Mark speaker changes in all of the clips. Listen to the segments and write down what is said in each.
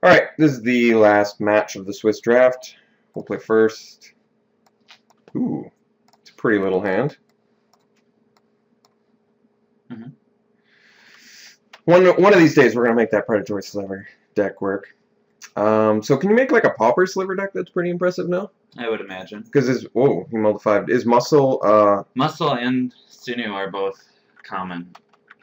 Speaker 1: Alright, this is the last match of the Swiss draft. We'll play first. Ooh, it's a pretty little hand.
Speaker 2: Mm-hmm.
Speaker 1: One of these days we're going to make that Predatory Sliver deck work. So can you make like a Pauper Sliver deck that's pretty impressive now?
Speaker 2: I would imagine.
Speaker 1: Because he multiplied. Is Muscle,
Speaker 2: Muscle and Sinew are both common.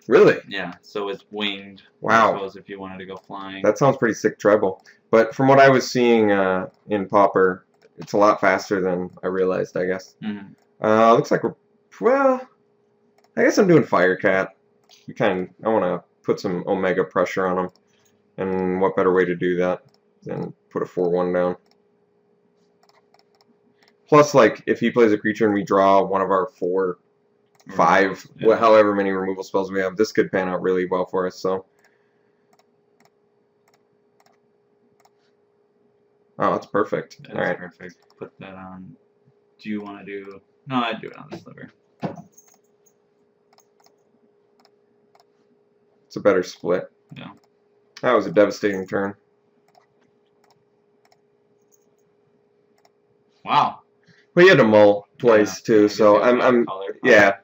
Speaker 1: Really?
Speaker 2: Yeah, so is Winged.
Speaker 1: Wow.
Speaker 2: I suppose if you wanted to go flying.
Speaker 1: That sounds pretty sick treble. But from what I was seeing in Pauper, it's a lot faster than I realized, I guess.
Speaker 2: Mm-hmm.
Speaker 1: Looks like well, I guess I'm doing Firecat. I want to put some Omega pressure on him. And what better way to do that than put a 4/1 down? Plus, like, if he plays a creature and we draw one of our 4, 5,
Speaker 2: yeah.
Speaker 1: however many removal spells we have, this could pan out really well for us, so. Oh, that's perfect.
Speaker 2: That's
Speaker 1: Alright.
Speaker 2: perfect. Put that on. Do you want to do... No, I'd do it on the Sliver.
Speaker 1: It's a better split.
Speaker 2: Yeah.
Speaker 1: That was a devastating turn.
Speaker 2: Wow.
Speaker 1: Well, he had to mull twice too, so yeah.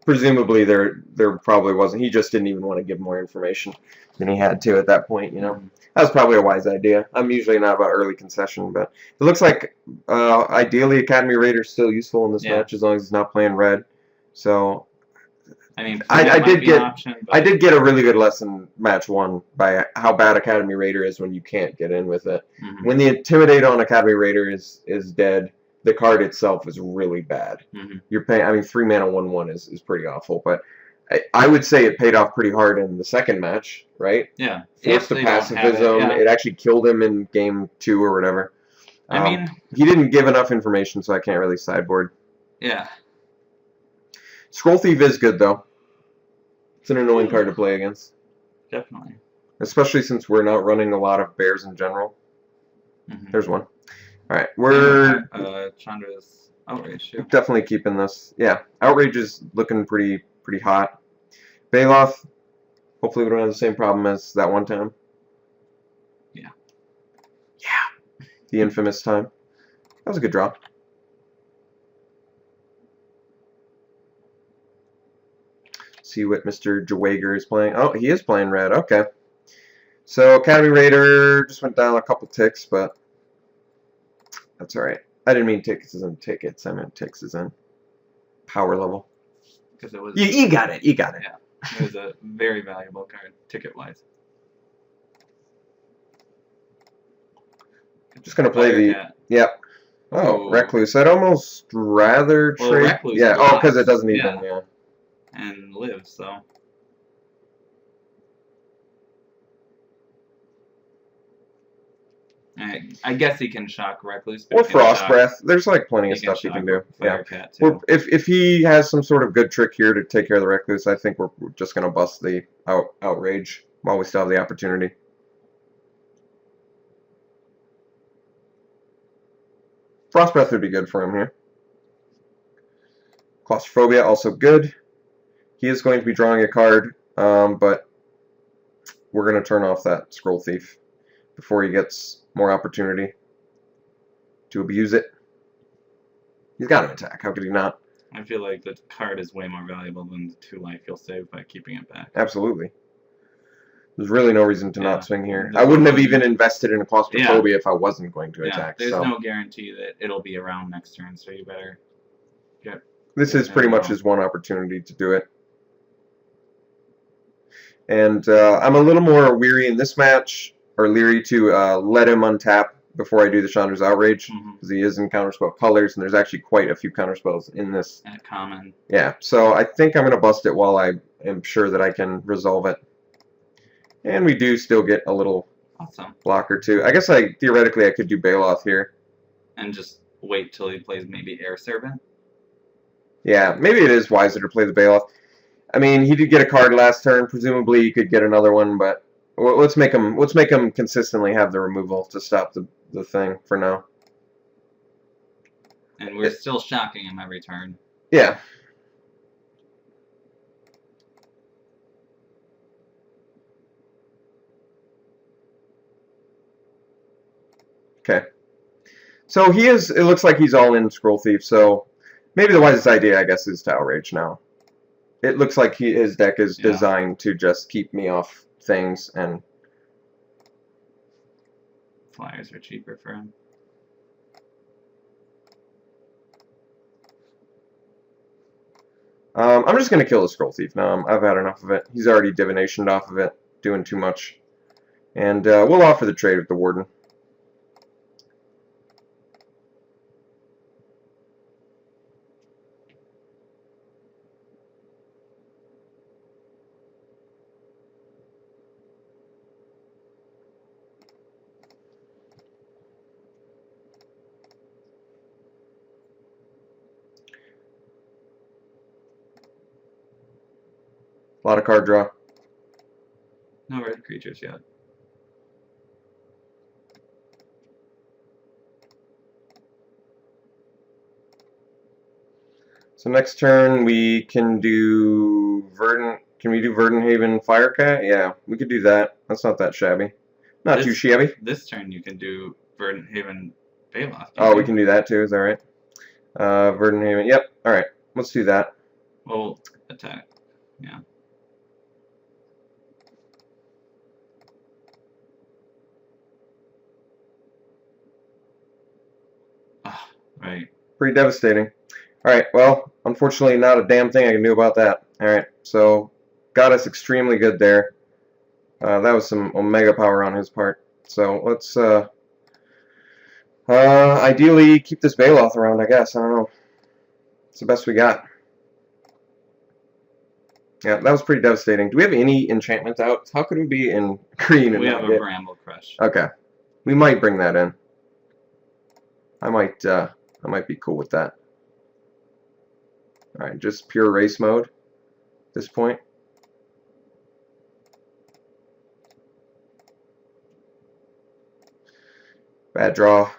Speaker 1: Presumably there probably wasn't. He just didn't even want to give more information than he had to at that point. You know, that was probably a wise idea. I'm usually not about early concession, but it looks like ideally Academy Raider's still useful in this match as long as he's not playing red. So.
Speaker 2: I mean,
Speaker 1: I did get a really good lesson match 1 by how bad Academy Raider is when you can't get in with it.
Speaker 2: Mm-hmm.
Speaker 1: When the Intimidate on Academy Raider is dead, the card itself is really bad.
Speaker 2: Mm-hmm.
Speaker 1: You're paying. I mean, 3 mana 1/1 is pretty awful, but I would say it paid off pretty hard in the second match, right?
Speaker 2: Yeah.
Speaker 1: Forced to pacifism. It actually killed him in game 2 or whatever.
Speaker 2: I mean,
Speaker 1: he didn't give enough information, so I can't really sideboard.
Speaker 2: Yeah.
Speaker 1: Scroll Thief is good though. It's an annoying card to play against.
Speaker 2: Definitely.
Speaker 1: Especially since we're not running a lot of bears in general.
Speaker 2: Mm-hmm.
Speaker 1: There's one. Alright, we're...
Speaker 2: Chandra's Outrage, too.
Speaker 1: Definitely keeping this. Yeah, Outrage is looking pretty hot. Bailoff, hopefully we don't have the same problem as that one time.
Speaker 2: Yeah.
Speaker 1: Yeah. The infamous time. That was a good draw. See what Mr. Jawager is playing. Oh, he is playing red. Okay. So Academy Raider just went down a couple ticks, but that's alright. I didn't mean ticks as in tickets. I meant ticks as in power level.
Speaker 2: Because it was.
Speaker 1: You got it. You got it.
Speaker 2: Yeah. It was a very valuable card, ticket-wise.
Speaker 1: Just gonna play the. Yep. Oh, Recluse. I'd almost rather trade.
Speaker 2: Recluse
Speaker 1: because it doesn't even. Yeah.
Speaker 2: And live, so. I guess he can shock Recluse.
Speaker 1: Or Frost Breath. There's like plenty of stuff he can do. Yeah. If he has some sort of good trick here to take care of the Recluse, I think we're just gonna bust the Outrage while we still have the opportunity. Frost Breath would be good for him here. Claustrophobia also good. He is going to be drawing a card, but we're going to turn off that Scroll Thief before he gets more opportunity to abuse it. He's got to attack. How could he not?
Speaker 2: I feel like the card is way more valuable than the 2 life you'll save by keeping it back.
Speaker 1: Absolutely. There's really no reason to not swing here. I wouldn't have even invested in a Claustrophobia if I wasn't going to attack.
Speaker 2: There's no guarantee that it'll be around next turn, so you better get...
Speaker 1: This is pretty much his one opportunity to do it. And I'm a little more weary in this match, or leery to let him untap before I do the Chandra's Outrage, because he is in Counterspell colors, and there's actually quite a few counterspells in this.
Speaker 2: At common.
Speaker 1: Yeah, so I think I'm going to bust it while I am sure that I can resolve it. And we do still get a little blocker too. I guess theoretically I could do Bailoff here.
Speaker 2: And just wait till he plays maybe Air Servant?
Speaker 1: Yeah, maybe it is wiser to play the Bailoff. I mean, he did get a card last turn. Presumably, he could get another one, but let's make him consistently have the removal to stop the thing for now.
Speaker 2: And we're still shocking him every turn.
Speaker 1: Yeah. Okay. So he is. It looks like he's all in Scroll Thief. So maybe the wisest idea, I guess, is to outrage now. It looks like his deck is designed to just keep me off things, and
Speaker 2: flyers are cheaper for him.
Speaker 1: I'm just going to kill the Scroll Thief now. I've had enough of it. He's already divinationed off of it, doing too much. And we'll offer the trade with the Warden. A lot of card draw.
Speaker 2: No red creatures yet.
Speaker 1: So next turn we can do Verdant. Can we do Verdanthaven Firecat? Yeah, we could do that. That's not that shabby. Not too shabby.
Speaker 2: This turn you can do Verdanthaven Baloth.
Speaker 1: Oh, we can do that too. Is that right? Verdanthaven. Yep. All right. Let's do that.
Speaker 2: Well, attack. Yeah. Ah, right.
Speaker 1: Pretty devastating. Alright, well, unfortunately not a damn thing I can do about that. Alright, so got us extremely good there. That was some Omega power on his part. So let's ideally keep this Baloth around, I guess. I don't know. It's the best we got. Yeah, that was pretty devastating. Do we have any enchantments out? How could we be in green and
Speaker 2: we
Speaker 1: not
Speaker 2: have a
Speaker 1: get...
Speaker 2: Bramble Crush.
Speaker 1: Okay. We might bring that in. I might be cool with that. Alright, just pure race mode at this point. Bad draw.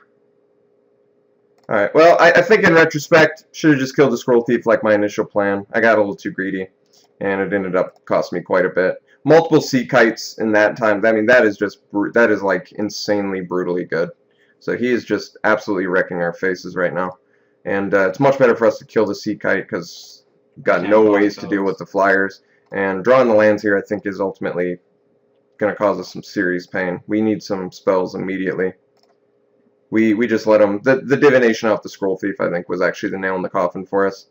Speaker 1: Alright, well, I think in retrospect, should have just killed the Scroll Thief like my initial plan. I got a little too greedy, and it ended up costing me quite a bit. Multiple Sea Kites in that time, I mean, that is like insanely brutally good. So he is just absolutely wrecking our faces right now. And it's much better for us to kill the Sea Kite because we've got no ways to deal with the flyers. And drawing the lands here, I think, is ultimately going to cause us some serious pain. We need some spells immediately. We just let him... The divination off the Scroll Thief, I think, was actually the nail in the coffin for us.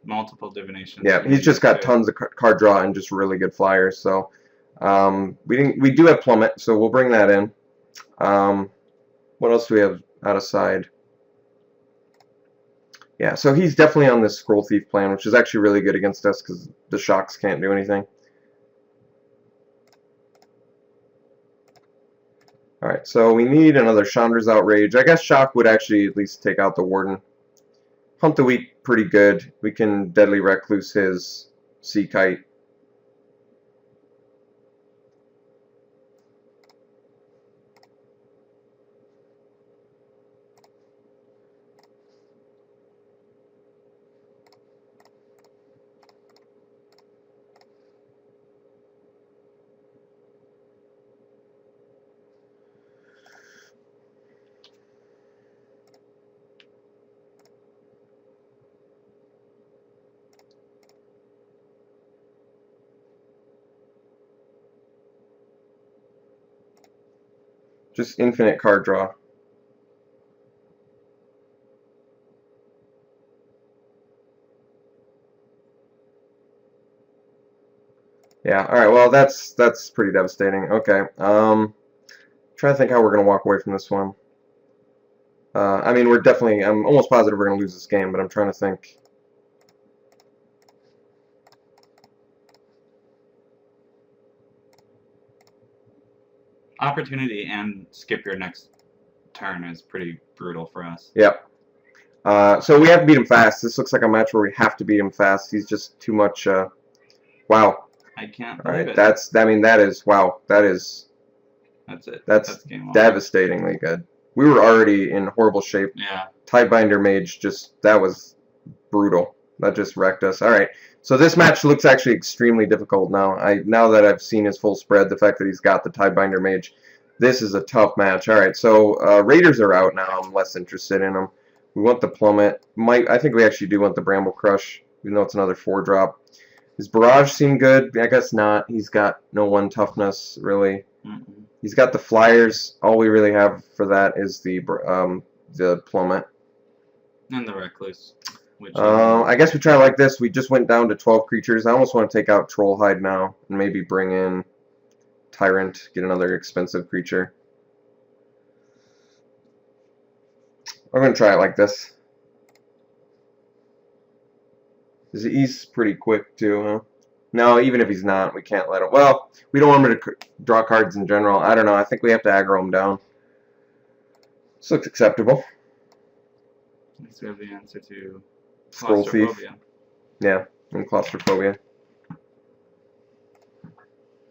Speaker 2: Multiple divinations.
Speaker 1: Yeah, he's just got tons of card draw and just really good flyers. So we do have Plummet, so we'll bring that in. What else do we have out of side? Yeah, so he's definitely on this Scroll Thief plan, which is actually really good against us because the shocks can't do anything. Alright, so we need another Chandra's Outrage. I guess Shock would actually at least take out the Warden. Pump the Weak pretty good. We can Deadly Recluse his Sea Kite. Just infinite card draw. Yeah, alright, well that's pretty devastating. Okay. Trying to think how we're gonna walk away from this one. I mean I'm almost positive we're gonna lose this game, but I'm trying to think.
Speaker 2: Opportunity and skip your next turn is pretty brutal for us.
Speaker 1: Yep. So we have to beat him fast. This looks like a match where we have to beat him fast. He's just too much. Wow.
Speaker 2: I can't.
Speaker 1: All right. That is wow.
Speaker 2: That's it.
Speaker 1: That's devastatingly good. We were already in horrible shape.
Speaker 2: Yeah.
Speaker 1: Tidebinder Mage that was brutal. That just wrecked us. All right. So this match looks actually extremely difficult now. Now that I've seen his full spread, the fact that he's got the Tidebinder Mage, This is a tough match. All right, so Raiders are out now. I'm less interested in them. We want the Plummet. I think we actually do want the Bramble Crush, even though it's another 4-drop. Does Barrage seem good? I guess not. He's got no 1 toughness, really. He's got the Flyers. All we really have for that is the Plummet.
Speaker 2: And the Recluse. Which
Speaker 1: I guess we try like this. We just went down to 12 creatures. I almost want to take out Trollhide now and maybe bring in Tyrant, get another expensive creature. I'm going to try it like this. He's pretty quick too, huh? No, even if he's not, we can't let him. Well, we don't want him to draw cards in general. I don't know. I think we have to aggro him down. This looks acceptable.
Speaker 2: At least we have the answer to
Speaker 1: Scroll Thief. Yeah, and Claustrophobia.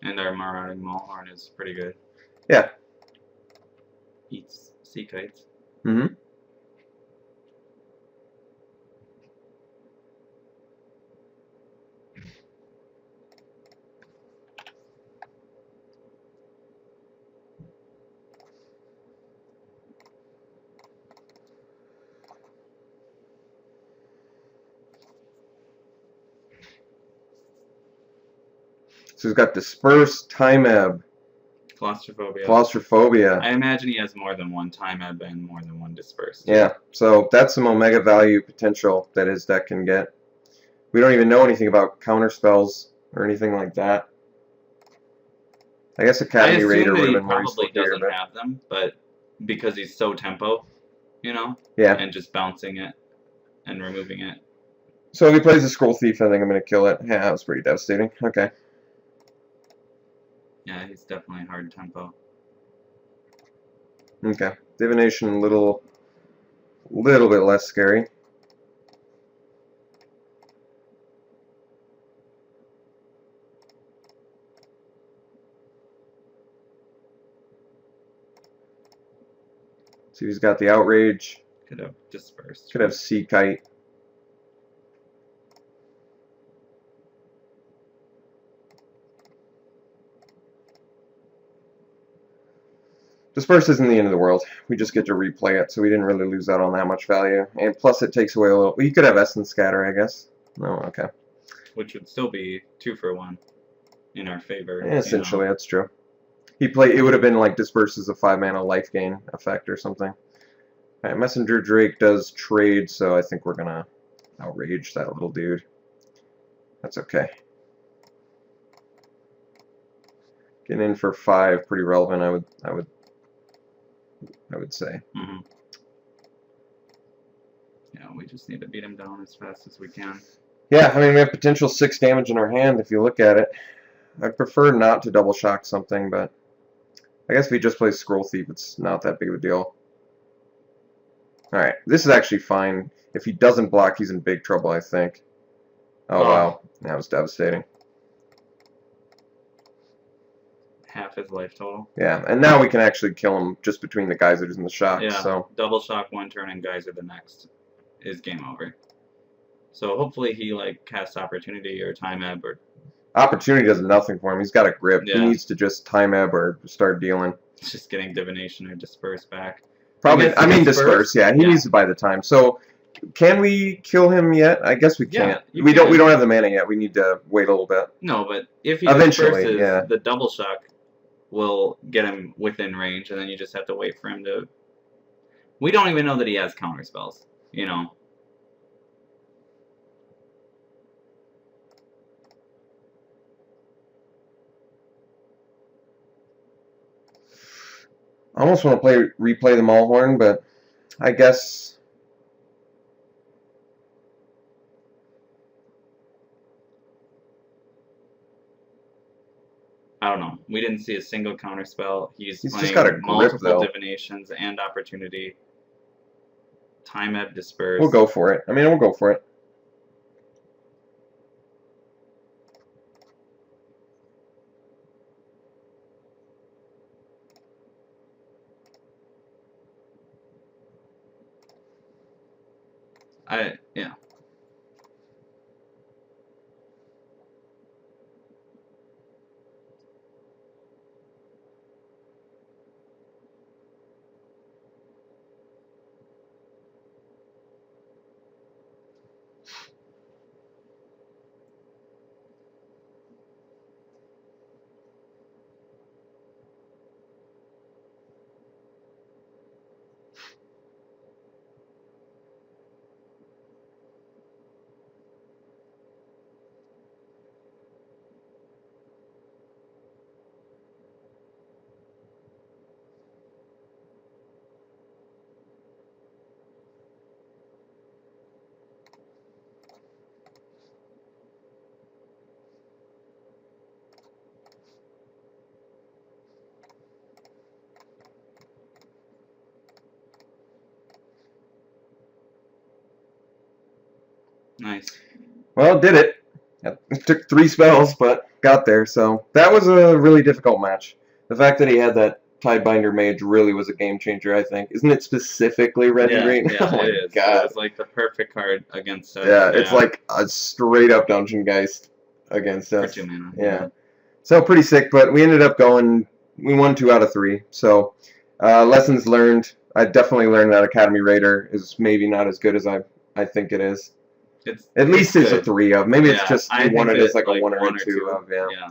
Speaker 2: And our Marauding Maulhorn is pretty good.
Speaker 1: Yeah.
Speaker 2: Eats sea kites.
Speaker 1: Mm-hmm. So he's got Disperse, Time Ebb, Claustrophobia.
Speaker 2: I imagine he has more than 1 Time Ebb and more than 1 Disperse.
Speaker 1: Yeah, so that's some Omega value potential that his deck can get. We don't even know anything about counter spells or anything like that. I guess Academy Raider would have been more useful here.
Speaker 2: He probably doesn't have them, but because he's so tempo, you know?
Speaker 1: Yeah.
Speaker 2: And just bouncing it and removing it.
Speaker 1: So if he plays a Scroll Thief, I think I'm going to kill it. Yeah, that was pretty devastating. Okay.
Speaker 2: Yeah, he's definitely hard tempo.
Speaker 1: Okay. Divination, a little bit less scary. So he's got the Outrage.
Speaker 2: Could have Dispersed.
Speaker 1: Could have Sea Kite. Disperse isn't the end of the world. We just get to replay it, so we didn't really lose out on that much value. And plus it takes away a little... Well, you could have Essence Scatter, I guess. No, okay.
Speaker 2: Which would still be 2 for 1 in our favor.
Speaker 1: Yeah, essentially, you know. That's true. It would have been like Disperse as a 5-mana life gain effect or something. Alright, Messenger Drake does trade, so I think we're going to outrage that little dude. That's okay. Getting in for 5, pretty relevant, I would say.
Speaker 2: Mm-hmm. Yeah, we just need to beat him down as fast as we can.
Speaker 1: Yeah, I mean, we have potential 6 damage in our hand if you look at it. I'd prefer not to double shock something, but I guess if he just plays Scroll Thief, it's not that big of a deal. Alright, this is actually fine. If he doesn't block, he's in big trouble, I think. Oh, wow. That was devastating.
Speaker 2: Half his life total.
Speaker 1: Yeah, and now we can actually kill him just between the geysers and the shocks.
Speaker 2: Yeah,
Speaker 1: so
Speaker 2: double shock 1 turn and geyser the next is game over. So hopefully he like casts Opportunity or Time Ebb or...
Speaker 1: Opportunity does nothing for him. He's got a grip. Yeah. He needs to just Time Ebb or start dealing.
Speaker 2: Just getting Divination or Disperse back.
Speaker 1: Probably. I mean Disperse. Yeah, he needs to buy the time. So can we kill him yet? I guess we can't. We don't have the mana yet. We need to wait a little bit.
Speaker 2: No, but if he
Speaker 1: eventually,
Speaker 2: disperses, the double shock will get him within range, and then you just have to wait for him to... We don't even know that he has counter spells, you know.
Speaker 1: I almost want to replay the Maulhorn, but I guess...
Speaker 2: I don't know. We didn't see a single counter spell. He's playing
Speaker 1: just got a grip,
Speaker 2: multiple divinations and Opportunity. Time Ebb, Disperse.
Speaker 1: We'll go for it. I mean, we'll go for it.
Speaker 2: Yeah. Nice.
Speaker 1: Well, did it. It took 3 spells, but got there. So that was a really difficult match. The fact that he had that Tidebinder Mage really was a game changer, I think. Isn't it specifically red and green?
Speaker 2: Yeah,
Speaker 1: Oh my
Speaker 2: it is.
Speaker 1: god.
Speaker 2: It's like the perfect card against us.
Speaker 1: Yeah, it's like a straight up Dungeon Geist against
Speaker 2: for
Speaker 1: us.
Speaker 2: 2 mana.
Speaker 1: Yeah. So pretty sick, but we ended up going, we won 2 out of 3. So lessons learned. I definitely learned that Academy Raider is maybe not as good as I think it is. At least it's a 3 of. Maybe it's just you want it as like a 1 or a 2 of. Yeah.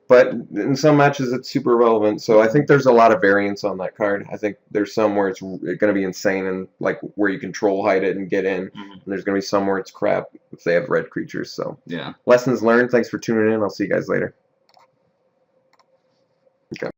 Speaker 1: But in some matches it's super relevant. So I think there's a lot of variance on that card. I think there's some where it's going to be insane and like where you control hide it and get in. And there's going to be some where it's crap if they have red creatures. So
Speaker 2: yeah.
Speaker 1: Lessons learned. Thanks for tuning in. I'll see you guys later. Okay.